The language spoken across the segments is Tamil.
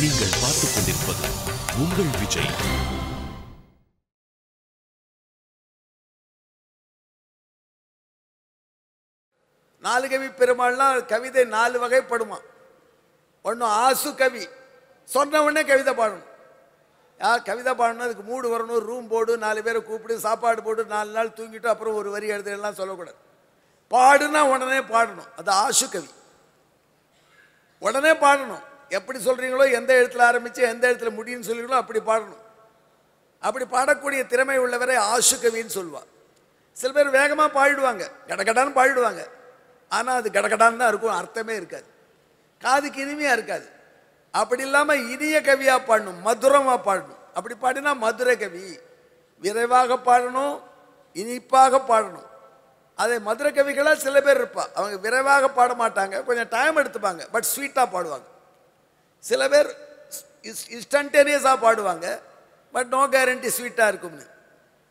நீங்கள் பார்த்துக் கொண்டிருப்பது உங்கள் விஜய். நாலு கவி பெருமாள்னா கவிதை 4 வகைப்படுமா. ஒன்று ஆசு கவி, சொன்ன உடனே கவிதை பாடணும். கவிதை பாடணும், அதுக்கு மூடு வரணும், ரூம் போடு, 4 பேரை கூப்பிடு, சாப்பாடு போட்டு 4 நாள் தூங்கிட்டு அப்புறம் ஒரு வரி எழுதுலாம் சொல்லக்கூடாது. பாடுனா உடனே பாடணும், அது ஆசு கவி. உடனே பாடணும், எப்படி சொல்றீங்களோ, எந்த எழுத்துல ஆரம்பிச்சு எந்த எழுத்துல முடியும்னு சொல்றீங்களோ அப்படி பாடணும். அப்படி பாடக்கூடிய திறமை உள்ளவரை ஆசு கவின்னு சொல்லுவார். சில பேர் வேகமாக பாடிடுவாங்க, கடகடான்னு பாடிடுவாங்க. ஆனால் அது கடகடான்னு தான் இருக்கும், அர்த்தமே இருக்காது, காதுக்கு இனிமையாக இருக்காது. அப்படி இல்லாமல் இனிய கவியாக பாடணும், மதுரமாக பாடணும். அப்படி பாடினா மதுரை கவி. விரைவாக பாடணும், இனிப்பாக பாடணும். அதே மதுரை கவிகளாக சில பேர் இருப்பா, அவங்க விரைவாக பாட மாட்டாங்க, கொஞ்சம் டைம் எடுத்துப்பாங்க, பட் ஸ்வீட்டாக பாடுவாங்க. சில பேர் இன்ஸ்டன்டேனியஸாக பாடுவாங்க, பட் நோ கேரண்டி ஸ்வீட்டாக இருக்கும்னு.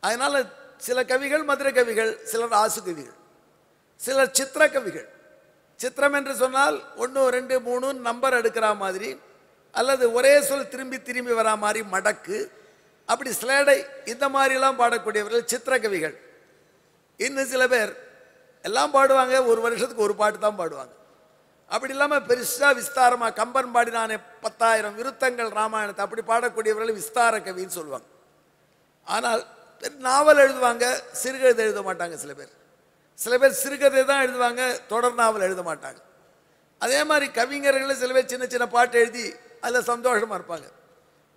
அதனால் சில கவிகள் மதுரை கவிகள், சிலர் ஆசு கவிகள், சிலர் சித்திர கவிகள். சித்திரம் என்று சொன்னால் 1 2 3 நம்பர் எடுக்கிற மாதிரி, அல்லது ஒரே சொல் திரும்பி திரும்பி வரா மாதிரி மடக்கு, அப்படி ஸ்லேடை இந்த மாதிரிலாம் பாடக்கூடியவர்கள் சித்திர கவிகள். இன்னும் சில பேர் எல்லாம் பாடுவாங்க, ஒரு வருஷத்துக்கு ஒரு பாட்டு தான் பாடுவாங்க. அப்படி இல்லாமல் பெருசாக விஸ்தாரமாக கம்பன் பாடினானே 10,000 விருத்தங்கள் ராமாயணத்தை அப்படி பாடக்கூடியவர்கள் விஸ்தார கவின்னு சொல்லுவாங்க. ஆனால் நாவல் எழுதுவாங்க, சிறுகதை எழுத மாட்டாங்க. சில பேர் சிறுகதை தான் எழுதுவாங்க, தொடர் நாவல் எழுத மாட்டாங்க. அதே மாதிரி கவிஞர்கள் சில பேர் சின்ன சின்ன பாட்டு எழுதி அதில் சந்தோஷமாக இருப்பாங்க.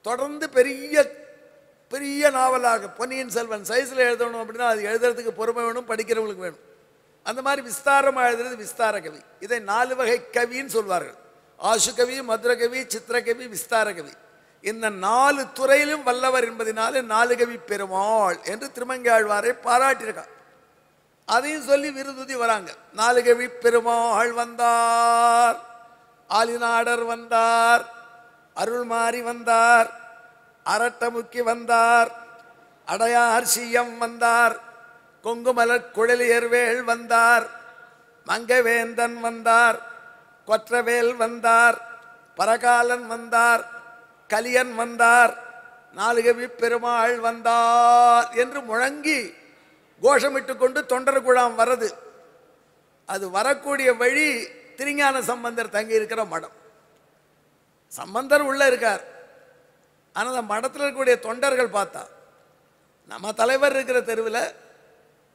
தொடர்ந்து பெரிய பெரிய நாவலாக பொன்னியின் செல்வன் சைஸில் எழுதணும் அப்படின்னா அது எழுதுறதுக்கு பொறுமை வேணும், படிக்கிறவங்களுக்கு வேணும். அந்த மாதிரி விஸ்தாரமாக எழுதுறது விஸ்தார கவி. இதை 4 வகை கவின்னு சொல்வார்கள். ஆசு கவி, மதுர கவி, சித்திர கவி, விஸ்தார கவி. இந்த 4 துறையிலும் வல்லவர் என்பதனாலே 4 கவி பெருமாள் என்று திருமங்கையாழ்வாரை பாராட்டியிருக்கார். அதையும் சொல்லி விருதுதி வராங்க. 4 கவி பெருமாள் வந்தார், ஆலிநாடர் வந்தார், அருள்மாரி வந்தார், அரட்டமுக்கி வந்தார், அடையார் சீயம் வந்தார், கொங்குமலர் குழலியர்வேள் வந்தார், மங்கவேந்தன் வந்தார், கொற்றவேல் வந்தார், பரகாலன் வந்தார், கலியன் வந்தார், 4 கவி பெருமாள் வந்தார் என்று முழங்கி கோஷமிட்டு கொண்டு தொண்டர் குழாம் வரது. அது வரக்கூடிய வழி திருஞான சம்பந்தர் தங்கி இருக்கிற மடம். சம்பந்தர் உள்ள இருக்கார், ஆனால் அந்த மடத்தில் இருக்கக்கூடிய தொண்டர்கள் பார்த்தா நம்ம தலைவர் இருக்கிற தெருவில்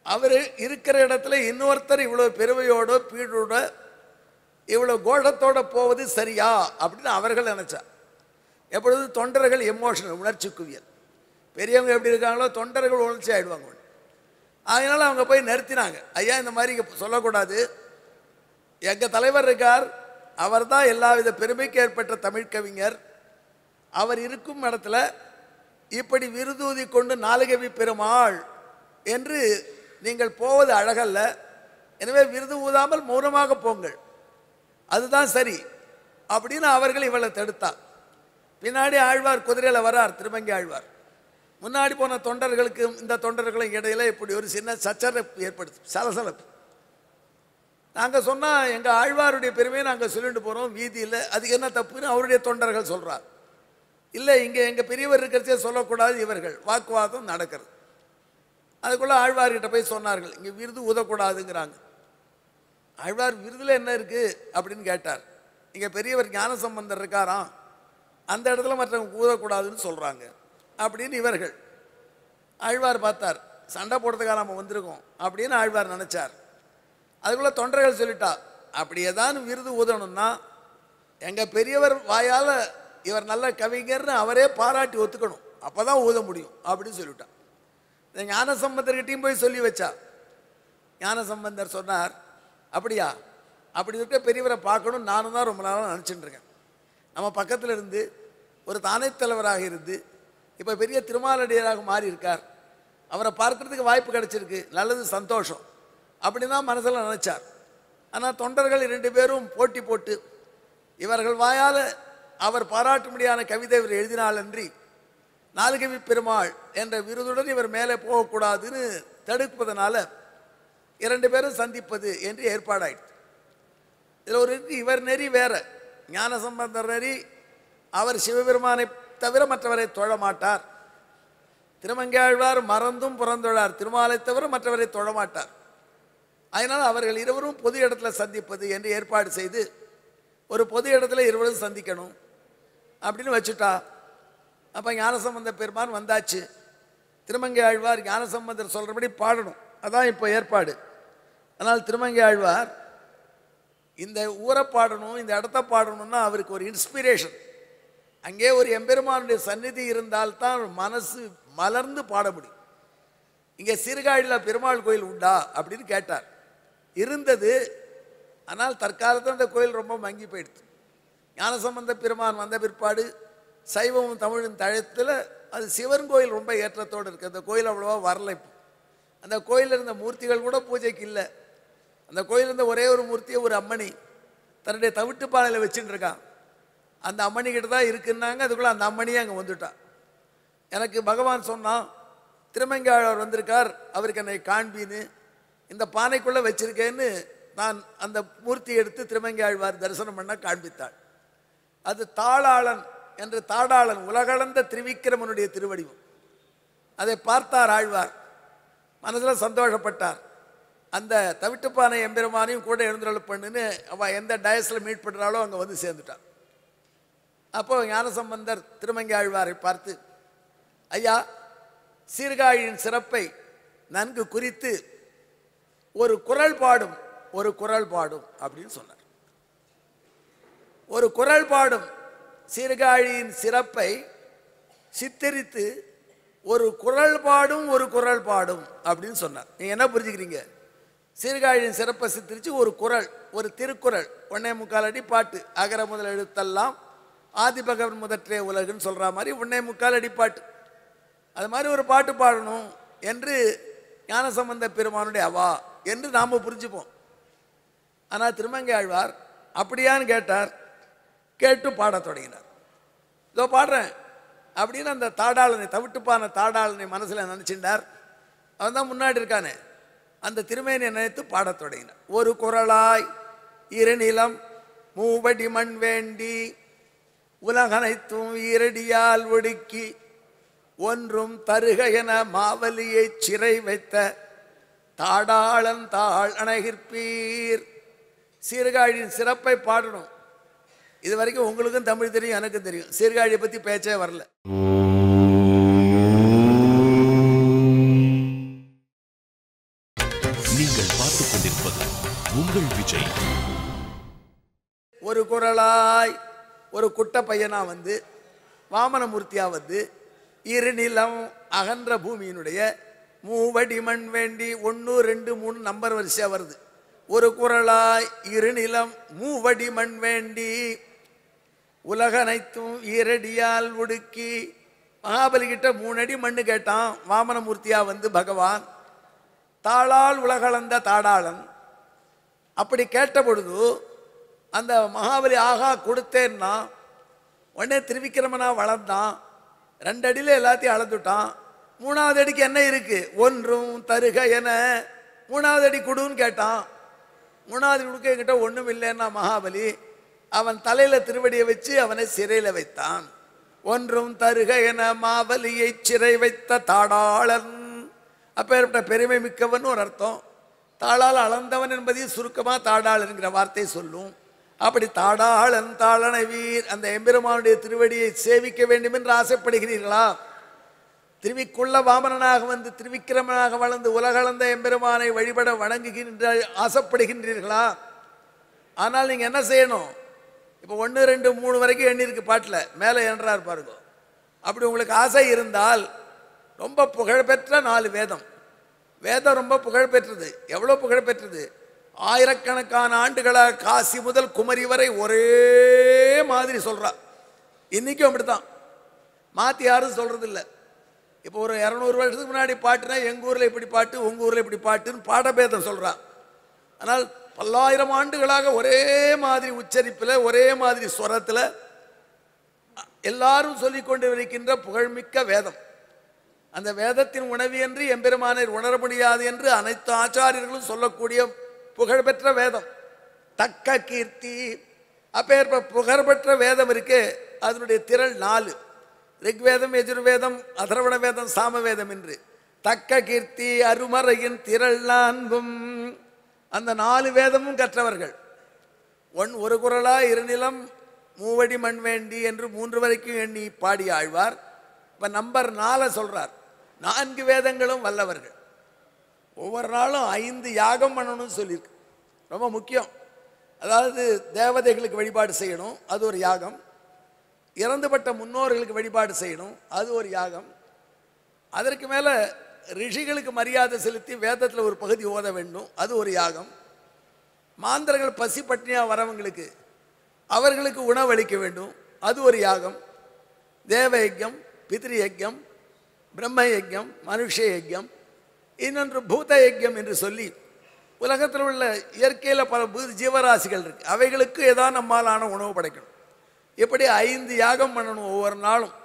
அவர் இருக்கிற இடத்துல இன்னொருத்தர் இவ்வளோ பெருமையோட பீடோட இவ்வளோ கோஷத்தோட போவது சரியா அப்படின்னு அவர்கள் நினைச்சா. எப்பொழுது தொண்டர்கள் எமோஷனல், உணர்ச்சி குவியல். பெரியவங்க எப்படி இருக்காங்களோ தொண்டர்கள் உணர்ச்சி ஆகிடுவாங்க. அதனால அவங்க போய் நிறுத்தினாங்க. ஐயா, இந்த மாதிரி சொல்லக்கூடாது, எங்கள் தலைவர் இருக்கார், அவர் தான் எல்லா வித பெருமைக்கு ஏற்பட்ட தமிழ் கவிஞர், அவர் இருக்கும் இடத்துல இப்படி விருதூதி கொண்டு 4 கவி பெருமாள் என்று நீங்கள் போவது அழகல்ல. எனவே விருது ஊதாமல் மௌனமாக போங்கள், அதுதான் சரி அப்படின்னு அவர்கள் இவளை தடுத்தா. பின்னாடி ஆழ்வார் குதிரையில் வரார், திருமங்கை ஆழ்வார். முன்னாடி போன தொண்டர்களுக்கு இந்த தொண்டர்களும் இடையில இப்படி ஒரு சின்ன சச்சரப்பு ஏற்படுத்து, சலசலப்பு. நாங்கள் சொன்னால் எங்கள் ஆழ்வாருடைய பெருமையை நாங்கள் சொல்லிட்டு போகிறோம் வீதியில், அதுக்கு என்ன தப்புன்னு அவருடைய தொண்டர்கள் சொல்கிறார். இல்லை, இங்கே எங்கள் பெரியவர் இருக்கிறதே சொல்லக்கூடாது, இவர்கள் வாக்குவாதம் நடக்கிறது. அதுக்குள்ளே ஆழ்வார்கிட்ட போய் சொன்னார்கள், இங்கே விருது ஊதக்கூடாதுங்கிறாங்க. ஆழ்வார் விருதில் என்ன இருக்குது அப்படின்னு கேட்டார். இங்கே பெரியவர் ஞான சம்பந்தர் இருக்காராம், அந்த இடத்துல மற்றவங்க ஊதக்கூடாதுன்னு சொல்கிறாங்க அப்படின்னு இவர்கள். ஆழ்வார் பார்த்தார், சண்டை போடுறதுக்காக நம்ம வந்திருக்கோம் அப்படின்னு ஆழ்வார் நினச்சார். அதுக்குள்ளே தொண்டர்கள் சொல்லிட்டா, அப்படி ஏதாவது விருது ஊதணும்னா எங்கள் பெரியவர் வாயால் இவர் நல்ல கவிஞர்னு அவரே பாராட்டி ஒத்துக்கணும், அப்போ தான் ஊத முடியும் அப்படின்னு சொல்லிவிட்டான். இந்த ஞான சம்பந்தர்கிட்டையும் போய் சொல்லி வச்சா. ஞான சம்பந்தர் சொன்னார், அப்படியா, அப்படி இருக்க பெரியவரை பார்க்கணும் நானும் தான் ரொம்ப நாளாக நினச்சிட்டு இருக்கேன். நம்ம பக்கத்தில் இருந்து ஒரு தானே தலைவராக இருந்து இப்போ பெரிய திருமாலடியராக மாறி இருக்கார், அவரை பார்க்கறதுக்கு வாய்ப்பு கிடைச்சிருக்கு, நல்லது, சந்தோஷம் அப்படின்னு தான் மனசில் நினச்சார். ஆனால் தொண்டர்கள் 2 பேரும் போட்டி போட்டு இவர்கள் வாயால் அவர் பாராட்ட முடியாத கவிதை இவர் எழுதினாலன்றி 4 கவி பெருமாள் என்ற விருதுடன் இவர் மேலே போகக்கூடாதுன்னு தடுப்பதனால 2 பேரும் சந்திப்பது என்று ஏற்பாடாயிடுச்சு. இதில் ஒரு இவர் நெறி வேற, ஞான சம்பந்தர் நெறி அவர் சிவபெருமானை தவிர மற்றவரை தொழ மாட்டார். திருமங்கையாழ்வார் மறந்தும் புறந்தொழார், திருமாலை தவிர மற்றவரை தொழமாட்டார். அதனால் அவர்கள் இருவரும் பொது இடத்துல சந்திப்பது என்று ஏற்பாடு செய்து ஒரு பொது இடத்துல இருவரும் சந்திக்கணும் அப்படின்னு வச்சுட்டா. அப்போ ஞானசம்பந்த பெருமான் வந்தாச்சு. திருமங்கை ஆழ்வார் ஞானசம்பந்தர் சொல்கிறபடி பாடணும், அதான் இப்போ ஏற்பாடு. அதனால் திருமங்கை ஆழ்வார் இந்த ஊரை பாடணும், இந்த இடத்த பாடணும்னா அவருக்கு ஒரு இன்ஸ்பிரேஷன். அங்கே ஒரு எம்பெருமானுடைய சந்நிதி இருந்தால்தான் மனசு மலர்ந்து பாட முடியும். இங்கே சீர்காழியில் பெருமாள் கோயில் உண்டா அப்படின்னு கேட்டார். இருந்தது, ஆனால் தற்காலத்தில் அந்த கோயில் ரொம்ப மங்கி போயிடுது. ஞானசம்பந்த பெருமான் வந்த பிற்பாடு சைவமும் தமிழும் தழத்தில் அது சிவன் கோயில் ரொம்ப ஏற்றத்தோடு இருக்குது. அந்த கோயில் அவ்வளோவா வரல. இப்போ அந்த கோயிலில் இருந்த மூர்த்திகள் கூட பூஜைக்கு இல்லை. அந்த கோயில் இருந்த ஒரே ஒரு மூர்த்தியை ஒரு அம்மணி தன்னுடைய தவிட்டு பானையில் வச்சுட்டு இருக்கான். அந்த அம்மணிக்கிட்ட தான் இருக்குன்னாங்க. அதுக்குள்ளே அந்த அம்மணியே அங்கே வந்துட்டான். எனக்கு பகவான் சொன்னான், திருமங்கையாழ்வார் வந்திருக்கார், அவருக்கு என்னை காண்பின்னு இந்த பானைக்குள்ளே வச்சிருக்கேன்னு நான் அந்த மூர்த்தியை எடுத்து திருமங்கையாழ்வார் தரிசனம் பண்ண காண்பித்தாள். அது தாளாளன் என்று, தாடாளன் உலகளந்த திரிவிக்கிரமனுடைய திருவடிவம். அதை பார்த்தார் ஆழ்வார், மனசில் சந்தோஷப்பட்டார். அந்த தவிட்டுப்பானை எம்பெருமானையும் கூட எழுந்தருளப் பண்ணுன்னு அவள் எந்த டயஸில் மீட் பண்ணுறாளோ அங்கே வந்து சேர்ந்துட்டான். அப்போ ஞானசம்பந்தர் திருமங்கை ஆழ்வாரை பார்த்து, ஐயா, சீர்காழியின் சிறப்பை நன்கு குறித்து ஒரு குறள் பாடும், ஒரு குறள் பாடும் அப்படின்னு சொன்னார். ஒரு குறள் பாடும், சீர்காழியின் சிறப்பை சித்தரித்து ஒரு குறள் பாடும், ஒரு குறள் பாடும் அப்படின்னு சொன்னார். நீங்கள் என்ன புரிஞ்சுக்கிறீங்க? சீர்காழியின் சிறப்பை சித்தரித்து ஒரு குறள், ஒரு திருக்குறள், 1.25 அடி பாட்டு, அகர முதல் எழுத்தெல்லாம் ஆதிபகவன் முதற்றே உலகுன்னு சொல்கிற மாதிரி 1.25 அடி பாட்டு. அது மாதிரி ஒரு பாட்டு பாடணும் என்று ஞானசம்பந்த பெருமானுடைய அவா என்று நாம் புரிஞ்சுப்போம். ஆனால் திருமங்கை ஆழ்வார் அப்படியான்னு கேட்டார். கேட்டு பாடத் தொடங்கினார். இதோ பாடுறேன் அப்படின்னு அந்த தாடாளனை, தவிட்டுப்பான தாடாளனை மனசில் நினச்சிண்டார். அவன் தான் முன்னாடி இருக்கானே, அந்த திருமேனியை நினைத்து பாடத் தொடங்கினார். ஒரு குறளாய் இருநிலம் மூவடி மண் வேண்டி உலகனைத்தும் ஈரடியால் ஒடுக்கி ஒன்றும் தருக என மாவலியை சிறை வைத்த தாடாளன் தாழ் அணைகிற்பீர். சீர்காழியின் சிறப்பை பாடணும். இது வரைக்கும் உங்களுக்கும் தமிழ் தெரியும், எனக்கும் தெரியும். சீர்காழியை பற்றி பேச்சே வரல. நீங்கள் பார்த்துக் கொண்டிருப்பது உங்கள் விஜய். ஒரு குறளாய் ஒரு குட்ட பையனா வந்து, வாமனமூர்த்தியா வந்து, இருநிலம் அகன்ற பூமியினுடைய மூவடி மண் வேண்டி 1 2 3 நம்பர் வரிசையா வருது. ஒரு குறளாய் இருநிலம் மூவடி மண் வேண்டி உலகனைத்தும் ஈரடியால் ஒடுக்கி. மகாபலி கிட்ட 3 அடி மண்ணு கேட்டான் வாமனமூர்த்தியா வந்து பகவான். தாளால் உலகளந்த தாடாளன். அப்படி கேட்ட பொழுது அந்த மகாபலி ஆகா கொடுத்தேன்னா உடனே திருவிக்கிரமனா வளர்ந்தான். 2 அடியில் எல்லாத்தையும் அளந்துட்டான். 3வது அடிக்கு என்ன இருக்கு? ஒன்றும் தருக என 3வது அடி கொடுன்னு கேட்டான். 3வது கொடுக்க என்கிட்ட ஒன்றும் இல்லைன்னா மகாபலி அவன் தலையில் திருவடியை வச்சு அவனை சிறையில் வைத்தான். ஒன்றும் தருக என மாவலியை சிறை வைத்த தாடாளன். அப்பேற்பட்ட பெருமை மிக்கவன் ஒரு அர்த்தம். தாளால் அளந்தவன் என்பதையும் சுருக்கமாக தாடாளன் என்கிற வார்த்தை சொல்லும். அப்படி தாடாளன் தாளனை வீர், அந்த எம்பெருமானுடைய திருவடியை சேவிக்க வேண்டும் என்று ஆசைப்படுகிறீர்களா? திருவிக்குள்ள வாமனனாக வந்து திருவிக்கிரமனாக வளர்ந்து உலகளந்த எம்பெருமானை வழிபட வணங்குகின்ற ஆசைப்படுகின்றீர்களா? ஆனால் நீங்கள் என்ன செய்யணும்? இப்போ 1 2 3 வரைக்கும் எண்ணிருக்கு பாட்டில், மேலே என்றார் பாருங்க. அப்படி உங்களுக்கு ஆசை இருந்தால் ரொம்ப புகழ்பெற்ற 4 வேதம். வேதம் ரொம்ப புகழ்பெற்றது. எவ்வளோ புகழ்பெற்றது? ஆயிரக்கணக்கான ஆண்டுகளாக காசி முதல் குமரி வரை ஒரே மாதிரி சொல்கிறா. இன்றைக்கும் அப்படித்தான், மாற்றி யாரும் சொல்கிறது இல்லை. இப்போ ஒரு 200 வருஷத்துக்கு முன்னாடி பாட்டுனா எங்கள் ஊரில் இப்படி பாட்டு, உங்கள் ஊரில் இப்படி பாட்டுன்னு பாடபேதம் சொல்கிறான். ஆனால் பல்லாயிரம் ஆண்டுகளாக ஒரே மாதிரி உச்சரிப்பில், ஒரே மாதிரி ஸ்வரத்தில் எல்லாரும் சொல்லிக்கொண்டு இருக்கின்ற புகழ்மிக்க வேதம். அந்த வேதத்தின் உணவு என்று எம்பெருமானை உணர முடியாது என்று அனைத்து ஆச்சாரியர்களும் சொல்லக்கூடிய புகழ்பெற்ற வேதம். தக்க கீர்த்தி அப்பேற்ப புகழ்பெற்ற வேதம் இருக்கு. அதனுடைய திரள் 4. ரிக்வேதம், யஜுர்வேதம், அதர்வண வேதம், சாமவேதம் என்று தக்க கீர்த்தி அருமறையின் திரள் 4ம். அந்த 4 வேதமும் கற்றவர்கள். ஒரு குரலா இருநிலம் மூவடி மண் வேண்டி என்று 3 வரைக்கும் எண்ணி பாடி ஆழ்வார். இப்போ நம்பர் 4 சொல்றார். 4 வேதங்களும் வல்லவர்கள். ஒவ்வொரு நாளும் 5 யாகம் பண்ணணும்னு சொல்லியிருக்கு. ரொம்ப முக்கியம். அதாவது தேவதைகளுக்கு வழிபாடு செய்யணும், அது ஒரு யாகம். இறந்துபட்ட முன்னோர்களுக்கு வழிபாடு செய்யணும், அது ஒரு யாகம். அதற்கு மேலே ரிஷிகளுக்கு மரியாதை செலுத்தி வேதத்தில் ஒரு பகுதி ஓத வேண்டும், அது ஒரு யாகம். மாந்தர்கள் பசி பட்டினியாக வரவங்களுக்கு அவர்களுக்கு உணவளிக்க வேண்டும், அது ஒரு யாகம். தேவ யஜ்யம், பித்ரு யஜ்யம், பிரம்ம யஜ்யம், மனுஷ யஜ்யம், இன்னொன்று பூத யஜ்யம் என்று சொல்லி உலகத்தில் உள்ள இயற்கையில் பல ஜீவராசிகள் இருக்கு, அவைகளுக்கு ஏதாவது நம்மாலான உணவு படைக்கணும். இப்படி 5 யாகம் பண்ணணும் ஒவ்வொரு நாளும்.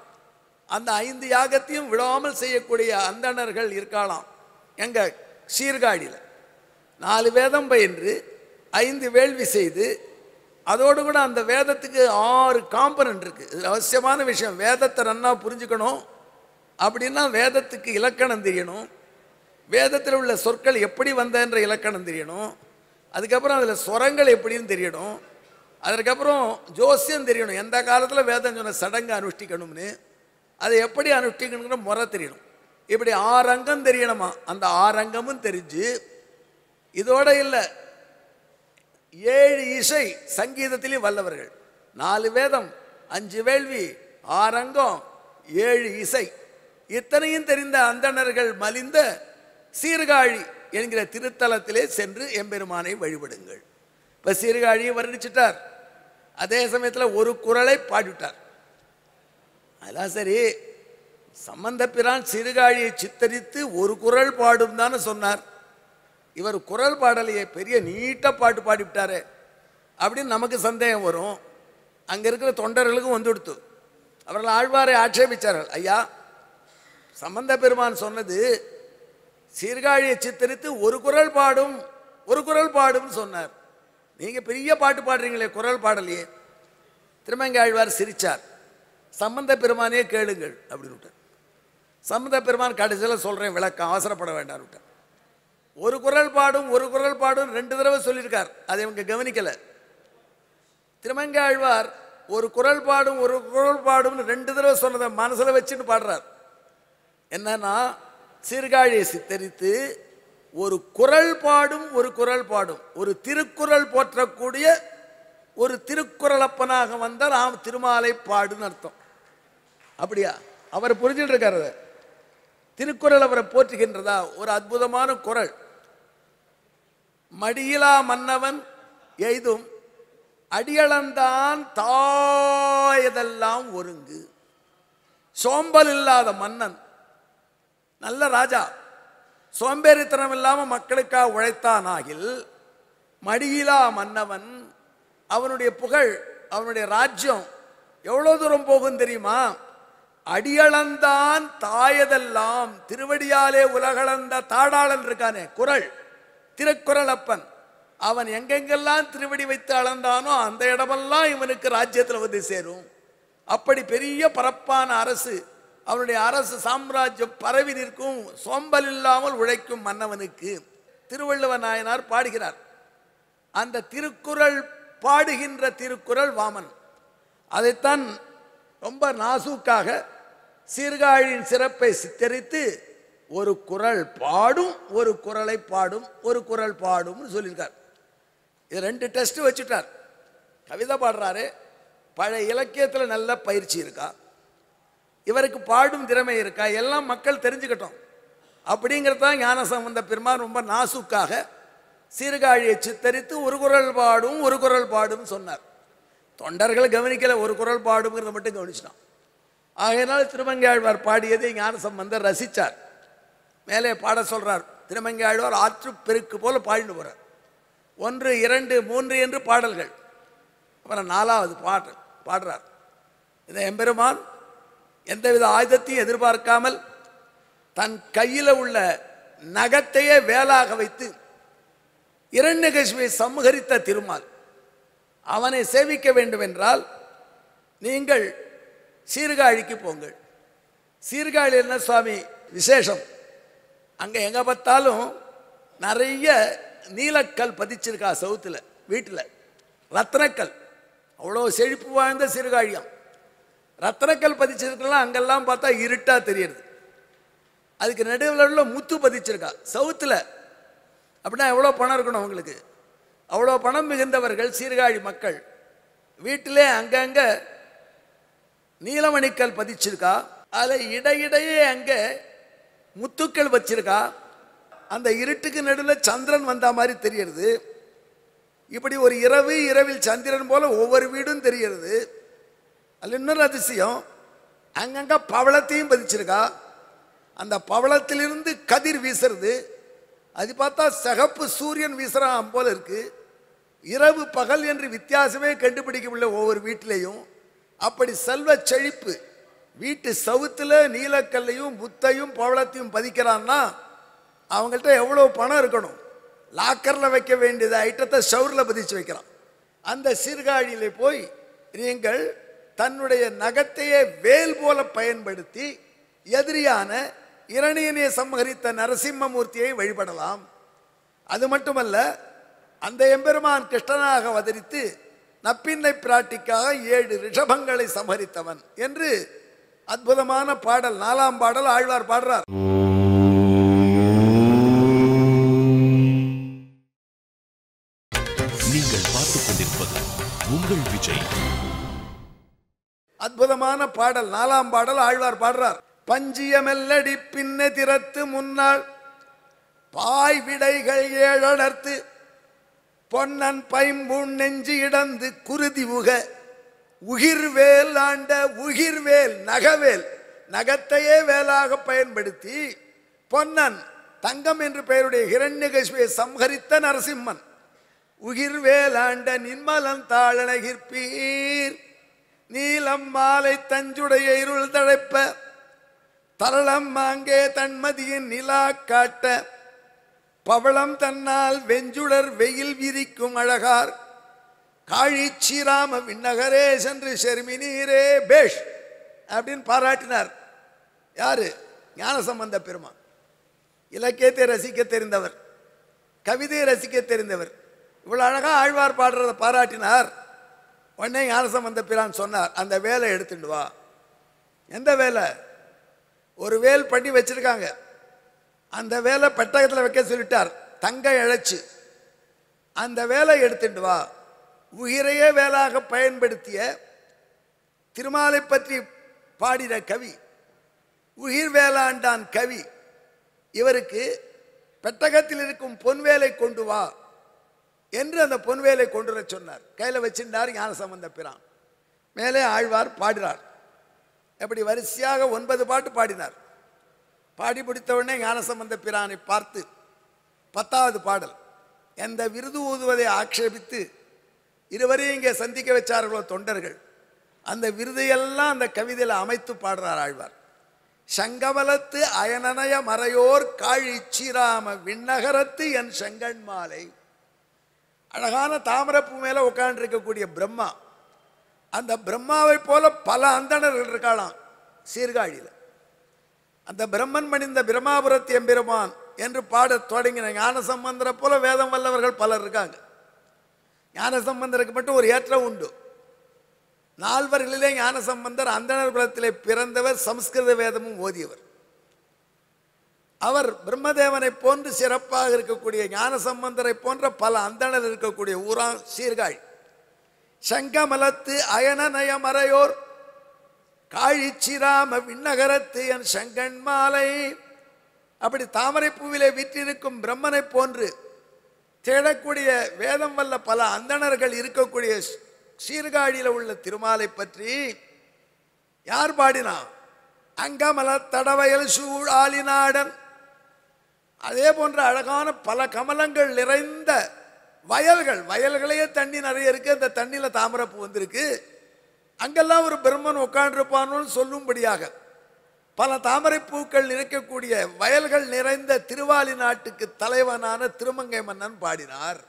அந்த 5 யாகத்தையும் விடாமல் செய்யக்கூடிய அந்தணர்கள் இருக்கலாம். எங்க சீர்காழியில் 4 வேதம் பயின்று 5 வேள்வி செய்து அதோடு கூட அந்த வேதத்துக்கு 6 காம்பனன்ட் இருக்கு. இது அவசியமான விஷயம். வேதத்தை நன்னா புரிஞ்சுக்கணும் அப்படின்னா வேதத்துக்கு இலக்கணம் தெரியணும், வேதத்தில் உள்ள சொற்கள் எப்படி வந்தன்ற இலக்கணம் தெரியணும், அதுக்கப்புறம் அதில் ஸ்வரங்கள் எப்படின்னு தெரியணும், அதற்கப்புறம் ஜோசியம் தெரியணும், எந்த காலத்தில் வேதம் சொன்ன சடங்கு அனுஷ்டிக்கணும்னு, அதை எப்படி அனுஷ்டிக்கணுங்கிற முறை தெரியணும். இப்படி 6 அங்கம் தெரியணுமா. அந்த 6 அங்கமும் தெரிஞ்சு இதோட இல்லை 7 இசை சங்கீதத்திலையும் வல்லவர்கள். 4 வேதம், 5 வேள்வி, 6 அங்கம், 7 இசை, இத்தனையும் தெரிந்த அந்தணர்கள் மலிந்த சீர்காழி என்கிற திருத்தலத்திலே சென்று எம்பெருமானை வழிபடுங்கள். இப்போ சீர்காழியை வர்ணிச்சிட்டார், அதே சமயத்தில் ஒரு குறளை பாடிவிட்டார். அதெல்லாம் சரி, சம்பந்த பிரான் சீர்காழியை சித்தரித்து ஒரு குறள் பாடும் தானே சொன்னார். இவர் குறள் பாடலையே, பெரிய நீட்ட பாட்டு பாடிவிட்டாரு அப்படின்னு நமக்கு சந்தேகம் வரும். அங்கே இருக்கிற தொண்டர்களுக்கும் வந்து கொடுத்து அவர்கள் ஆழ்வாரை ஆட்சேபித்தார்கள். ஐயா, சம்பந்த பெருமான் சொன்னது சீர்காழியை சித்தரித்து ஒரு குறள் பாடும் சொன்னார். நீங்க பெரிய பாட்டு பாடுறீங்களே, குறள் பாடலையே. திருமங்கை ஆழ்வார் சிரிச்சார். சம்பந்த பெருமானே கேளுங்கள் அப்படின்னு விட்டார். சம்பந்த பெருமான் கடைசியில் சொல்றேன் விளக்கம், அவசரப்பட வேண்டாம் விட்டார். ஒரு குறள் பாடும் 2 தடவை சொல்லியிருக்கார், அதை இவங்க கவனிக்கல. திருமங்கை ஆழ்வார் ஒரு குறள் பாடும் 2 தடவை சொன்னதை மனசுல வச்சுன்னு பாடுறார். என்னன்னா, சீர்காழியை சித்தரித்து ஒரு குறள் பாடும் ஒரு திருக்குறள் போற்றக்கூடிய ஒரு திருக்குறளப்பனாக வந்தால் திருமாலை பாடுன்னு அர்த்தம். அப்படியா? அவர் புரிஞ்சுட்டு இருக்காரு. திருக்குறள் அவரை போற்றுகின்றதா? ஒரு அற்புதமான குறள். மடியிலா மன்னவன் எய்தும் அடியளந்தான் தாயதெல்லாம் ஒருங்கு. சோம்பல் இல்லாத மன்னன், நல்ல ராஜா, சோம்பேறித்தனம் இல்லாமல் மக்களுக்காக உழைத்தானாகில் மடியிலா மன்னவன், அவனுடைய புகழ், அவனுடைய ராஜ்யம் எவ்வளவு தூரம் போகும் தெரியுமா? அடியளந்தான் தாயதெல்லாம், திருவடியாலே உலகளந்த தாடாளன் இருக்கானே குறள், திருக்குறளப்பன், அவன் எங்கெங்கெல்லாம் திருவடி வைத்து அளந்தானோ அந்த இடமெல்லாம் இவனுக்கு ராஜ்யத்தில் வந்து சேரும். அப்படி பெரிய பரப்பான அரசு, அவனுடைய அரசு சாம்ராஜ்யம் பரவி நிற்கும் சோம்பல் இல்லாமல் உழைக்கும் மன்னவனுக்கு திருவள்ளுவர் நாயனார் பாடுகிறார். அந்த திருக்குறள் பாடுகின்ற திருக்குறள் வாமன். அதைத்தான் ரொம்ப நாசூக்காக சீர்காழியின் சிறப்பை சித்தரித்து ஒரு குறள் பாடும் ஒரு குறளை பாடும் ஒரு குறள் பாடும்னு சொல்லியிருக்கார். இது 2 டெஸ்ட் வச்சுட்டார். கவிதை பாடுறாரு, பழைய இலக்கியத்தில் நல்ல பயிற்சி இருக்கா, இவருக்கு பாடும் திறமை இருக்கா, எல்லாம் மக்கள் தெரிஞ்சுக்கிட்டோம். அப்படிங்கிறதான் ஞானசம்பந்த பெருமான் ரொம்ப நாசுக்காக சீர்காழியை சித்தரித்து ஒரு குறள் பாடும் சொன்னார். தொண்டர்கள் கவனிக்கல, ஒரு குறள் பாடுங்கிறத மட்டும் கவனிச்சிட்டான். ஆகையினால் திருமங்கை ஆழ்வார் பாடியதை ஞானசம்பந்தர் ரசித்தார். மேலே பாட சொல்றார். திருமங்கை ஆழ்வார் ஆற்று பெருக்கு போல பாடிட்டு போறார். 1, 2, 3 என்று பாடல்கள். அப்புறம் 4வது பாடுறார். இந்த எம்பெருமான் எந்தவித ஆயுதத்தையும் எதிர்பார்க்காமல் தன் கையில் உள்ள நகத்தையே வேலாக வைத்து இரண்யகசிபை சம்ஹரித்த திருமால். அவனை சேவிக்க வேண்டும் என்றால் நீங்கள் சீர்காழிக்கு போங்கள். சீர்காழி என்ன சுவாமி விசேஷம்? அங்கே எங்கே பார்த்தாலும் நிறைய நீலக்கல் பதிச்சிருக்கா சவுத்தில், வீட்டில் ரத்னக்கல். அவ்வளோ செழிப்பு வாழ்ந்த சீர்காழியம். ரத்னக்கல் பதிச்சிருக்கலாம். அங்கெல்லாம் பார்த்தா இருட்டாக தெரியுது. அதுக்கு நடுவில் முத்து பதிச்சிருக்கா சவுத்தில். அப்படின்னா எவ்வளோ பணம் இருக்கணும் அவங்களுக்கு? அவ்வளோ பணம் மிகுந்தவர்கள் சீர்காழி மக்கள். வீட்டிலே அங்கங்கே நீலமணிக்கல் பதிச்சிருக்கா. அதில் இடையிடையே அங்கே முத்துக்கள் வச்சிருக்கா. அந்த இருட்டுக்கு நடுவில் சந்திரன் வந்த மாதிரி தெரியுது. இப்படி ஒரு இரவில் சந்திரன் போல ஒவ்வொரு வீடும் தெரிகிறது. அதில் இன்னொரு அதிசயம், அங்கங்கே பவளத்தையும் பதிச்சிருக்கா. அந்த பவளத்திலிருந்து கதிர் வீசுறது. அது பார்த்தா சிகப்பு சூரியன் வீசுறான் போல இருக்கு. இரவு பகல் என்று வித்தியாசமே கண்டுபிடிக்கவில்லை ஒவ்வொரு வீட்டிலையும். அப்படி செல்வ செழிப்பு. வீட்டு சவுத்தில் நீலக்கல்லையும் முத்தையும் பவளத்தையும் பதிக்கிறான்னா அவங்கள்ட்ட எவ்வளோ பணம் இருக்கணும்? லாக்கரில் வைக்க வேண்டியது ஐட்டத்தை ஷவரில் பதிச்சு வைக்கிறான். அந்த சீர்காழியிலே போய் நீங்கள் தன்னுடைய நகத்தையே வேல் போல பயன்படுத்தி எதிரியான இரணியனை சம்ஹரித்த நரசிம்மமூர்த்தியை வழிபடலாம். அது மட்டுமல்ல, அந்த எம்பெருமான் கிருஷ்ணனாக அவதரித்து நப்பின்னை பிராட்டிக்காக 7 ரிஷபங்களை சம்ஹரித்தவன் என்று அற்புதமான பாடல், 4ஆம் பாடல் ஆழ்வார் பாடுறார். நீங்கள் பார்த்துக் கொண்டிருப்பது உங்கள் விஜய். அற்புதமான பாடல், 4ஆம் பாடல் ஆழ்வார் பாடுறார். பஞ்சியமெல்லடி பின்ன திறத்து முன்னாள் பாய் விடைகள் 7 அடர்த்து பொன்னன் பைம்பூன் நெஞ்சு இடந்து குருதி உக உகிர்வேல் ஆண்ட உகிர்வேல் நகவேல், நகத்தையே வேலாக பயன்படுத்தி பொன்னன் தங்கம் என்று பெயருடைய ஹிரண்யகசிபுவை சம்ஹரித்த நரசிம்மன் உகிர்வேல் ஆண்ட நின்மலன் தாழனகிற்பீர் நீலம் மாலை தஞ்சுடைய இருள் தழைப்ப தரளம் மாங்கே தன்மதியின் நிலா காட்ட பவளம் தன்னால் வெஞ்சுடர் வெயில் விரிக்கும் அழகார் காழி சீராம விண்ணகரே சென்று ஷெர்மினீரே பேஷ் அப்படின்னு பாராட்டினார். யாரு? ஞானசம்பந்த பெருமான். இலக்கியத்தை ரசிக்க தெரிந்தவர், கவிதையை ரசிக்க தெரிந்தவர். இவ்வளவு அழகா ஆழ்வார் பாடுறத பாராட்டினார். உடனே ஞானசம்பந்த பிரான் சொன்னார், அந்த வேலை எடுத்துட்டு வா. எந்த வேலை? ஒரு வேல் பண்ணி வச்சிருக்காங்க. அந்த வேலை பெட்டகத்தில் வைக்க சொல்லிட்டார், தங்க இழைச்சு. அந்த வேலை எடுத்துட்டு வா. உயிரையே வேலாக பயன்படுத்திய திருமாலை பற்றி பாடின கவி, உயிர் வேளாண்டான் கவி. இவருக்கு பெட்டகத்தில் இருக்கும் பொன்வேலை கொண்டு வா என்று அந்த பொன்வேலை கொண்டு வர சொன்னார். கையில் வச்சிருந்தார் ஞானசம்பந்த பிரான். மேலே ஆழ்வார் பாடுறார். எப்படி வரிசையாக 9 பாட்டு பாடினார். பாடி முடித்தவுடனே ஞானசம்பந்த பிரானை பார்த்து 10வது பாடல், எந்த விருது ஊதுவதை ஆட்சேபித்து இருவரையும் இங்கே சந்திக்க வச்சார்களோ தொண்டர்கள், அந்த விருதையெல்லாம் அந்த கவிதையில் அமைத்து பாடுறார் ஆழ்வார். சங்கவலத்து அயனனய மறையோர் காழி சீராம விண்ணகரத்து என் செங்கண் மாலை. அழகான தாமரப்பூ மேல உட்கார்ந்து இருக்கக்கூடிய பிரம்மா, அந்த பிரம்மாவை போல பல அந்தணர்கள் இருக்கலாம் சீர்காழியில். அந்த பிரம்மன் மணிந்த பிரம்மாபுரத்து எம்பெருமான் என்று பாடத் தொடங்கின ஞானசம்பந்தரை போல வேதம் வல்லவர்கள் பலர் இருக்காங்க. ஞானசம்பந்தருக்கு மட்டும் ஒரு ஏற்றம் உண்டு. 4 வர்களிலே ஞானசம்பந்தர் அந்தணர் குலத்திலே பிறந்தவர், சம்ஸ்கிருத வேதமும் ஓதியவர். அவர் பிரம்மதேவனை போன்று சிறப்பாக இருக்கக்கூடிய ஞானசம்பந்தரை போன்ற பல அந்தணர் இருக்கக்கூடிய ஊரா சீர்காழி. சங்கமலத்து அயனநய மறையோர் காழி சிராம விண்ணகரத்து என் செங்கண் மாலை. அப்படி தாமரை பூவிலே விற்றிருக்கும் பிரம்மனை போன்று தேடக்கூடிய வேதம் வல்ல பல அந்தணர்கள் இருக்கக்கூடிய சீர்காழியில் உள்ள திருமாலை பற்றி யார் பாடினா? அங்கமல தடவயல் சூழ் ஆலிநாடன். அதே போன்ற அழகான பல கமலங்கள் நிறைந்த வயல்கள், வயல்களையே தண்ணி நிறைய இருக்கு. அந்த தண்ணியில தாமரைப்பூ வந்திருக்கு. அங்கெல்லாம் ஒரு பிரம்மன் உட்காண்டிருப்பானு சொல்லும்படியாக பல தாமரை பூக்கள் இருக்கக்கூடிய வயல்கள் நிறைந்த திருவாலி நாட்டுக்கு தலைவனான திருமங்கை மன்னன் பாடினார்.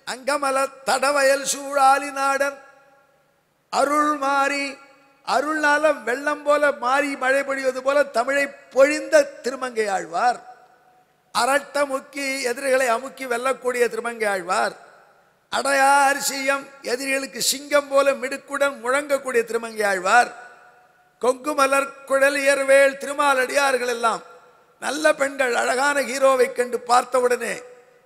அங்கமல தடவயல் சூழாலி நாடன் அருள் மாறி அருள்னால வெள்ளம் போல மாறி மழை பொழிவது போல தமிழை பொழிந்த திருமங்கை ஆழ்வார். அரட்ட முக்கி எதிரிகளை அமுக்கி வெல்லக்கூடிய திருமங்கை ஆழ்வார். அடையார் சியம் எதிரிகளுக்கு சிங்கம் போல மிடுக்குடன் முழங்கக்கூடிய திருமங்கை ஆழ்வார். கொங்கு மலர் குழலியர்வேல் திருமாலடியார்கள் எல்லாம் நல்ல பெண்கள் அழகான ஹீரோவை கண்டு பார்த்தவுடனே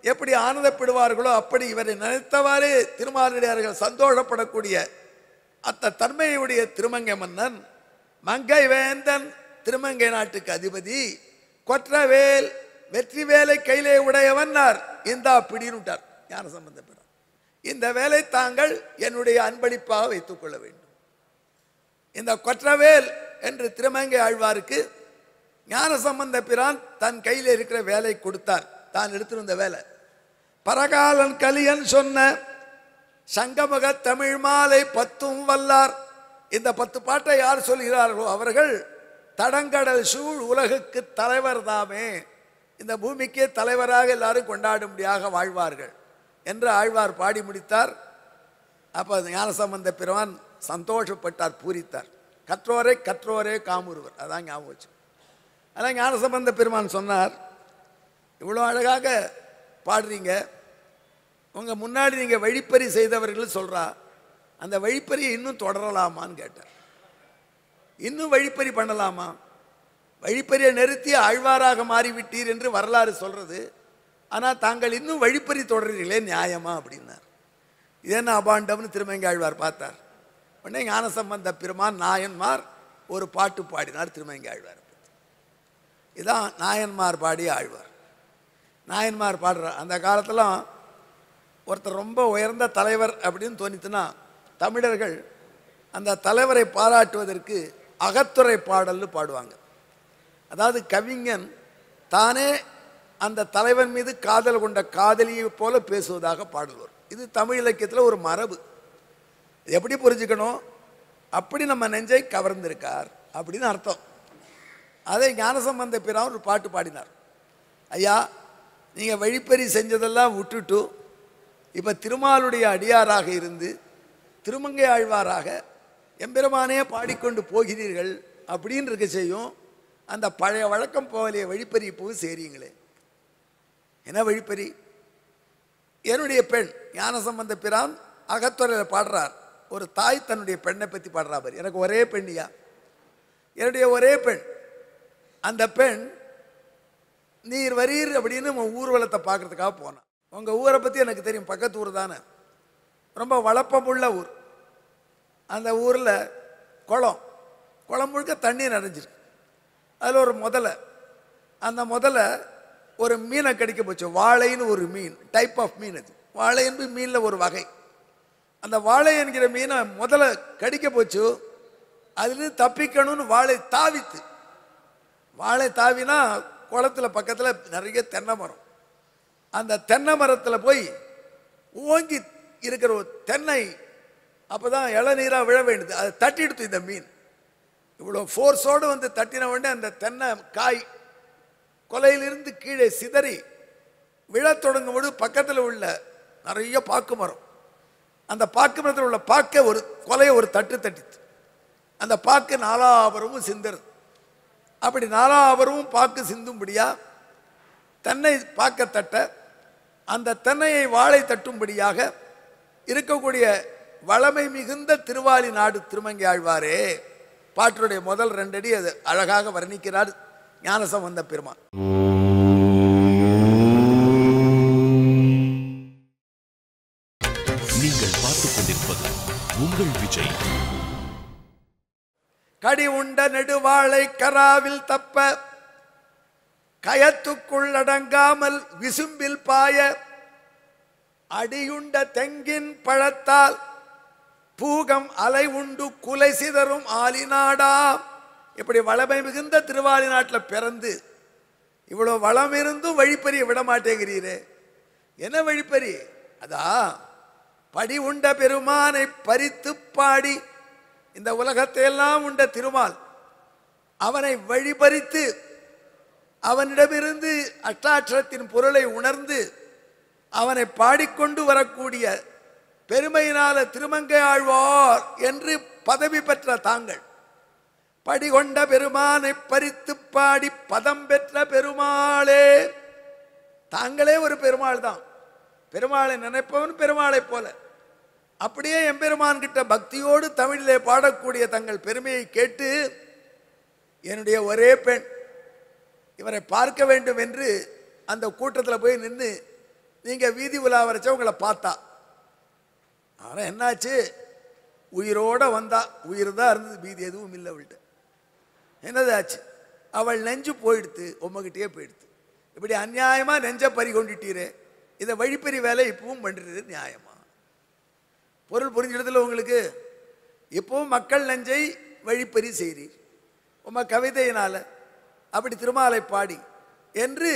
எப்படி ஆனந்தப்படுவார்களோ அப்படி இவரை நினைத்தவாறு திருமாலடியார்கள் சந்தோஷப்படக்கூடிய அத்த தன்மையுடைய திருமங்கை மன்னன். மங்கை வேந்தன் திருமங்கை நாட்டுக்கு அதிபதி. கொற்றவேல் வெற்றி வேலை கையிலே உடையவன்னார். இந்தா பிடினுட்டார் ஞான சம்பந்த பிரான். இந்த வேலை தாங்கள் என்னுடைய அன்பளிப்பாக வைத்துக் கொள்ள வேண்டும். இந்த கொற்றவேல் என்று திருமங்கை ஆழ்வாருக்கு ஞான சம்பந்த பிரான் தன் கையில் இருக்கிற வேலை கொடுத்தார். தான் எடுத்திருந்த வேலை பரகாலன் கலியன் சொன்ன சங்கமுக தமிழ் மாலை 10 வல்லார். இந்த 10 பாட்டை யார் சொல்கிறார்களோ அவர்கள் தடங்கடல் சூழ் உலகுக்கு தலைவர் தாமே, இந்த பூமிக்கே தலைவராக எல்லாரும் கொண்டாடும்படியாக வாழ்வார்கள் என்று ஆழ்வார் பாடி முடித்தார். அப்போ ஞானசம்பந்த பிரான் சந்தோஷப்பட்டார், பூரித்தார். கற்றோரே கற்றோரே காமுருவர், அதான் ஞாபகம் வச்சு. அதான் ஞானசம்பந்த பெருமான் சொன்னார், இவ்வளோ அழகாக பாடுறீங்க, உங்கள் முன்னாடி நீங்கள் வழிப்பறி செய்தவர்கள் சொல்கிறா, அந்த வழிப்பறியை இன்னும் தொடரலாமான்னு கேட்டார். இன்னும் வழிப்பறி பண்ணலாமா? வழிப்பறியை நிறுத்தி ஆழ்வாராக மாறிவிட்டீர் என்று வரலாறு சொல்கிறது. ஆனால் தாங்கள் இன்னும் வழிப்பறி தொடர்றீங்களே, நியாயமா அப்படின்னார். இது என்ன அபாண்டம்னு திருமங்கை ஆழ்வார் பார்த்தார். உடனே ஞானசம்பந்த பெருமான் நாயன்மார் ஒரு பாட்டு பாடினார் திருமங்கை ஆழ்வார். இதுதான் நாயன்மார் பாடிய ஆழ்வார். நாயன்மார் பாடுறார். அந்த காலத்தில் ஒருத்தர் ரொம்ப உயர்ந்த தலைவர் அப்படின்னு தோணித்துனா தமிழர்கள் அந்த தலைவரை பாராட்டுவதற்கு அகத்துறை பாடல்னு பாடுவாங்க. அதாவது கவிஞன் தானே அந்த தலைவன் மீது காதல் கொண்ட காதலியை போல பேசுவதாக பாடுவார். இது தமிழ் இலக்கியத்தில் ஒரு மரபு. எப்படி புரிஞ்சுக்கணும்? அப்படி நம்ம நெஞ்சை கவர்ந்திருக்கார் அப்படின்னு அர்த்தம். அதை ஞானசம்பந்த பிரான் ஒரு பாட்டு பாடினார். ஐயா, நீங்கள் வழிப்பறி செஞ்சதெல்லாம் விட்டுட்டு இப்போ திருமாலுடைய அடியாராக இருந்து திருமங்கை ஆழ்வாராக எம்பெருமானே பாடிக்கொண்டு போகிறீர்கள் அப்படின்னு இருக்க செய்யும். அந்த பழைய வழக்கம் போகலையே, வழிப்பறி போய் சேரிங்களே. என்ன வழிப்பறி? என்னுடைய பெண் ஞானசம்பந்த பிரான் அகத்துறையில் பாடுறார். ஒரு தாய் தன்னுடைய பெண்ணை பற்றி பாடுறார். எனக்கு ஒரே பெண்ணியா, என்னுடைய ஒரே பெண். அந்த பெண் நீர் வரீர் அப்படின்னு ஊர்வலத்தை பார்க்கறதுக்காக போனான். உங்கள் ஊரை பற்றி எனக்கு தெரியும், பக்கத்து ஊர் தானே, ரொம்ப வளப்பமுள்ள ஊர். அந்த ஊரில் குளம் முழுக்க தண்ணி நிறைஞ்சிருக்கு. அதில் ஒரு முதலை, அந்த முதலை ஒரு மீனை கடிக்க போச்சு. வாழைன்னு ஒரு மீன், டைப் ஆஃப் மீன். அது வாழை என்பது மீனில் ஒரு வகை. அந்த வாழை என்கிற மீனை முதல்ல கடிக்க போச்சு. அதுலேருந்து தப்பிக்கணும்னு வாழை தாவித்து. வாழை தாவினா குளத்தில் பக்கத்தில் நிறைய தென்னை மரம். அந்த தென்னை மரத்தில் போய் ஓங்கி இருக்கிற ஒரு தென்னை, அப்போ தான் இளநீராக விழ வேண்டியது, அதை தட்டிடுத்து இந்த மீன். இவ்வளோ ஃபோர்ஸோடு வந்து தட்டின உடனே அந்த தென்னை காய் கொலையிலிருந்து கீழே சிதறி விழத் தொடங்கும் போது பக்கத்தில் உள்ள நிறைய பாக்கு மரம், அந்த பாக்கு மரத்தில் உள்ள பாக்கை ஒரு கொலையை ஒரு தட்டு தட்டித்து. அந்த பாக்கு நாலாபுரமும் சிந்துறது. அப்படி நாலாபுரமும் பாக்கு சிந்தும்படியா தென்னை பாக்க தட்ட, அந்த தென்னையை வாழை தட்டும்படியாக இருக்கக்கூடிய வளமை மிகுந்த திருவாலி நாடு திருமங்கை ஆழ்வாரே. பாட்டுடைய முதல் 2 அடி அது அழகாக வர்ணிக்கிறார் ஞானசம்பந்த பெருமான். நீங்கள் பார்த்துக் கொண்டிருப்பது உங்கள் விஜய். கடி உண்ட நெடுவாளை கராவில் தப்ப கயத்துக்குள் அடங்காமல் விசும்பில் பாய அடியுண்ட தெங்கின் பழத்தால் பூகம் அலை உண்டு குலை சிதறும் ஆலிநாடா. இப்படி வளமை மிகுந்த திருவாலி நாட்டில் பிறந்து இவ்வளோ வளம் இருந்தும் வழிப்பறிய விட மாட்டேங்கிறீரே, என்ன வழிப்பறி? அதா படி உண்ட பெருமானை பறித்து பாடி, இந்த உலகத்தை எல்லாம் உண்ட திருமால் அவனை வழிபறித்து அவனிடமிருந்து அஷ்டாட்சரத்தின் பொருளை உணர்ந்து அவனை பாடிக்கொண்டு வரக்கூடிய பெருமையினால திருமங்கை ஆழ்வார் என்று பதவி பெற்ற தாங்கள் படிகொண்ட பெருமானை பறித்து பாடி பதம் பெற்ற பெருமாளே. தாங்களே ஒரு பெருமாள் தான். பெருமாளை நினைப்பவன் பெருமாளை போல. அப்படியே எம்பெருமான் கிட்ட பக்தியோடு தமிழிலே பாடக்கூடிய தங்கள் பெருமையை கேட்டு என்னுடைய ஒரே பெண் இவரை பார்க்க வேண்டும் என்று அந்த கூட்டத்தில் போய் நின்று நீங்க வீதி உலா வரைச்ச உங்களை பார்த்தா. ஆனால் என்னாச்சு, உயிரோட வந்தா. உயிர் தான் இருந்தது, வீதி எதுவும் இல்லை அவள்கிட்ட. என்னதாச்சு, அவள் நெஞ்சு போயிடுத்து, உம்மகிட்டே போயிடுத்து. இப்படி அநியாயமா நெஞ்ச பறி கொண்டுட்டீரே, இதை வழிப்பறி வேலை இப்பவும் பண்றது நியாயமா? பொருள் புரிஞ்சிடத்துல உங்களுக்கு. இப்பவும் மக்கள் நெஞ்சை வழிப்பறி செய்கிறீர் உம கவிதையினால, அப்படி திருமாலை பாடி என்று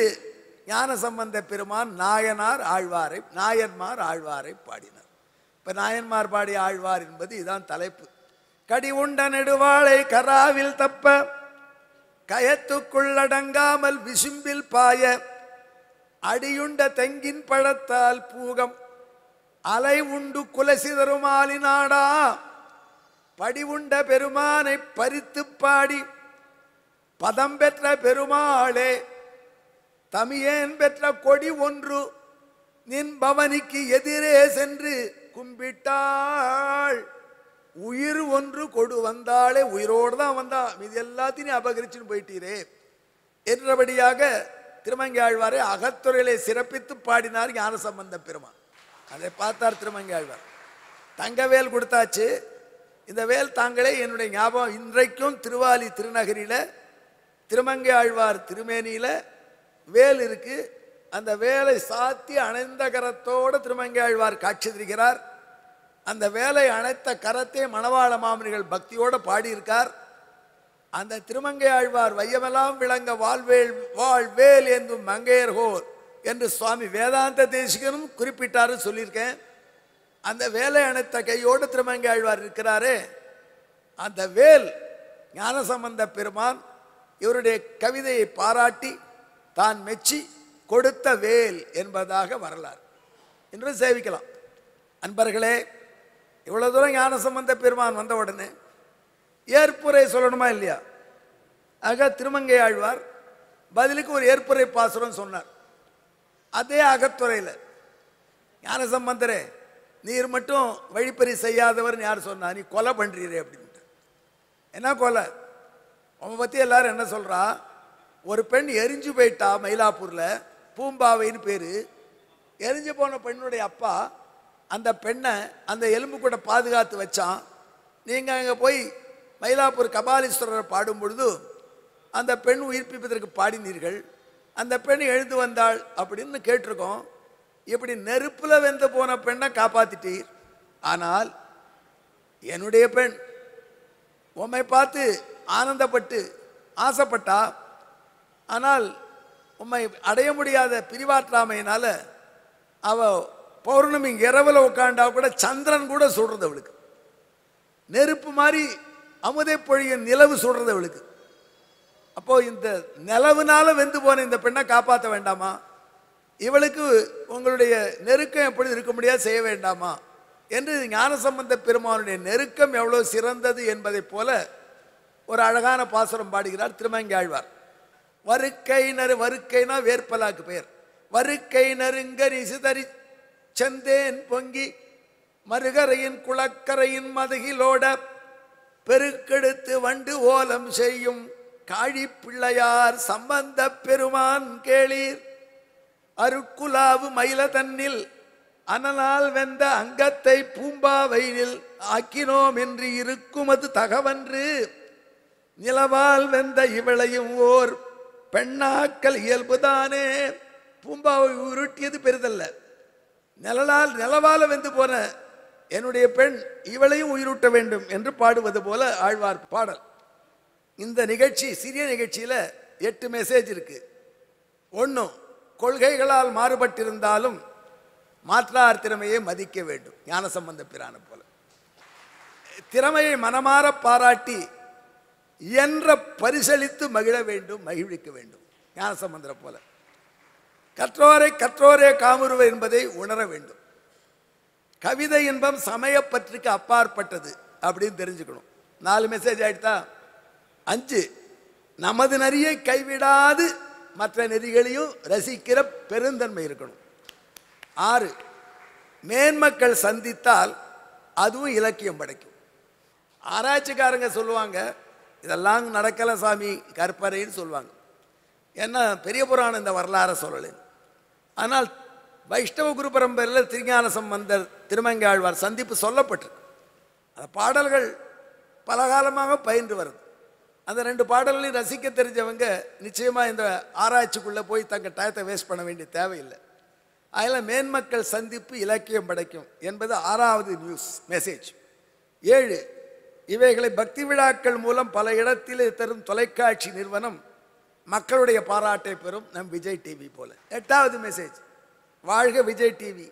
ஞானசம்பந்த பெருமான் நாயனார் ஆழ்வாரை பாடினார். இப்ப நாயன்மார் பாடிய ஆழ்வார் என்பது இதுதான் தலைப்பு. கடி உண்ட நெடுவாளை கராவில் தப்ப கயத்துக்குள்ளடங்காமல் விசும்பில் பாய அடியுண்ட தெங்கின் பழத்தால் பூகம் அலை உண்டு குலசிதருமாலினாடா படிவுண்ட பெருமானை பறித்து பாடி பதம் பெற்ற பெருமாளே. தமியேன் பெற்ற கொடி ஒன்று நின் பவனிக்கு எதிரே சென்று கும்பிட்டாள். உயிர் ஒன்று கொடு வந்தாளே, உயிரோடு தான் வந்தா, மீது எல்லாத்தையும் அபகரிச்சுன்னு போயிட்டீரே என்றபடியாக திருமங்கை ஆழ்வாரை அகத்துறையிலே சிறப்பித்து பாடினார் ஞானசம்பந்த பெருமான். அதை பார்த்தார் திருமங்கை ஆழ்வார். தங்கவேல் கொடுத்தாச்சு. இந்த வேல் தாங்களே என்னுடைய ஞாபகம். இன்றைக்கும் திருவாலி திருநகரில திருமங்கை ஆழ்வார் திருமேனியில வேல் இருக்கு. அந்த வேலை சாத்தி அணைந்த கரத்தோடு திருமங்கை ஆழ்வார் காட்சி தருகிறார். அந்த வேலை அணைத்த கரத்தை மணவாள மாமனிகள் பக்தியோடு பாடியிருக்கார். அந்த திருமங்கை ஆழ்வார் வையமெல்லாம் விளங்க வாழ்வேல் என்றும் மங்கையர்கோர் என்று சுவாமி வேதாந்த தேசிகனும் குறிப்பிட்டாரு, சொல்லியிருக்கேன். அந்த வேலை அணைத்த கையோடு திருமங்கை ஆழ்வார் இருக்கிறாரே, அந்த வேல் ஞானசம்பந்த பெருமான் இவருடைய கவிதையை பாராட்டி தான் மெச்சி கொடுத்த வேல் என்பதாக வரலாறு. இன்று சேவிக்கலாம். அன்பர்களே, இவ்வளவு தூரம் ஞானசம்பந்த பெருமான் வந்த உடனே ஏற்புரை சொல்லணுமா இல்லையா? ஆக திருமங்கை ஆழ்வார் பதிலுக்கு ஒரு ஏற்புரை பாசுரம் சொன்னார். அதே அகத்துறையில் ஞானசம்பந்தரே, நீர் மட்டும் வழிப்பறி செய்யாதவர் யார் சொன்னா? நீ கொலை பண்றீரே அப்படின்ட்டு. என்ன கொலை? அவன் பத்தி எல்லாரும் என்ன சொல்றா? ஒரு பெண் எரிஞ்சு போயிட்டா மயிலாப்பூர்ல, பூம்பாவைன்னு பேரு. எரிஞ்சு போன பெண்ணுடைய அப்பா அந்த பெண்ணை அந்த எலும்பு கூட பாதுகாத்து வச்சான். நீங்க அங்க போய் மயிலாப்பூர் கபாலீஸ்வரர் பாடும் பொழுது அந்த பெண் உயிர்ப்பிப்பதற்கு பாடினீர்கள். அந்த பெண் எழுந்து வந்தாள் அப்படின்னு கேட்டிருக்கோம். இப்படி நெருப்புல வெந்து போன பெண்ணை காப்பாத்திட்டீர். ஆனால் என்னுடைய பெண் உம்மை பார்த்து ஆனந்தப்பட்டு ஆசைப்பட்டா. ஆனால் உம்மை அடைய முடியாத பிரிவாற்றாமையினால அவ பௌர்ணமி இரவுல உட்காண்டா கூட சந்திரன் கூட சுடுறது அவளுக்கு. நெருப்பு மாதிரி அமுதை பொழியின் நிலவு சுடுறது அவளுக்கு. அப்போ இந்த நிலவுனால வெந்து போன இந்த பெண்ணை காப்பாற்ற வேண்டாமா? இவளுக்கு உங்களுடைய நெருக்கம் எப்படி இருக்க முடியாது செய்ய வேண்டாமா என்று ஞானசம்பந்த பெருமானுடைய நெருக்கம் எவ்வளவு சிறந்தது என்பதை போல ஒரு அழகான பாசுரம் பாடுகிறார் திருமங்கை ஆழ்வார். வருக்கைனா வேற்பலாக்கு பெயர். வருக்கை நறுங்கரி சிதறி செந்தேன் பொங்கி மறுகரையின் குளக்கரையின் மதகிலோட பெருக்கெடுத்து வண்டு ஓலம் செய்யும் காழி பிள்ளையார் சம்பந்த பெருமான் கேளீர். அருக்குலாவு மயில தன்னில் அனலால் வெந்த அங்கத்தை பூம்பாவையில் ஆக்கினோம் என்று இருக்குமது தகவன்று நிலவால் வெந்த இவளையும் ஓர் பெண்ணாக்கல் இயல்புதானே. பூம்பாவை உருட்டியது பெரிதல்ல, நிலவால வெந்து போன என்னுடைய பெண் இவளையும் உயிரூட்ட வேண்டும் என்று பாடுவது போல ஆழ்வார் பாடல். இந்த நிகழ்ச்சி சிறிய நிகழ்ச்சியில 8 மெசேஜ் இருக்கு. ஒன்னும் கொள்கைகளால் மாறுபட்டிருந்தாலும் மாற்றார் திறமையை மதிக்க வேண்டும். ஞானசம்பந்த பிரான போல திறமையை மனமாற பாராட்டி என்ற பரிசளித்து மகிழ வேண்டும், மகிழ்விக்க வேண்டும். ஞானசம்பந்தர போல கற்றோரே காமுருவர் என்பதை உணர வேண்டும். கவிதை இன்பம் சமய பற்றுக்கு அப்பாற்பட்டது. அப்படின்னு தெரிஞ்சுக்கணும். 4 மெசேஜ் ஆயிடுதா? 5, நமது நெறியை கைவிடாது மற்ற நெறிகளையும் ரசிக்கிற பெருந்தன்மை இருக்கணும். 6, மேன்மக்கள் சந்தித்தால் அதுவும் இலக்கியம் படைக்கும். ஆராய்ச்சிக்காரங்க சொல்லுவாங்க இதெல்லாம் நடக்கல சாமி, கற்பனைன்னு சொல்லுவாங்க. ஏன்னா பெரிய புராணம் இந்த வரலாறை சொல்லலை. ஆனால் வைஷ்ணவ குரு பரம்பரையில் திருஞான சம்பந்தர் திருமங்கையாழ்வார் சந்திப்பு சொல்லப்பட்டிருக்கு. அந்த பாடல்கள் பல காலமாக பயின்று வருது. அந்த 2 பாடல்களையும் ரசிக்க தெரிஞ்சவங்க நிச்சயமாக இந்த ஆராய்ச்சிக்குள்ளே போய் தங்கள் டயத்தை வேஸ்ட் பண்ண வேண்டிய தேவையில்லை. அதில் மேன்மக்கள் சந்திப்பு இலக்கியம் படைக்கும் என்பது 6வது நியூஸ் மெசேஜ். 7, இவைகளை பக்தி விழாக்கள் மூலம் பல இடத்தில் தரும் தொலைக்காட்சி நிறுவனம் மக்களுடைய பாராட்டை பெறும் நம் விஜய் டிவி போல. 8வது மெசேஜ், வாழ்க விஜய் டிவி.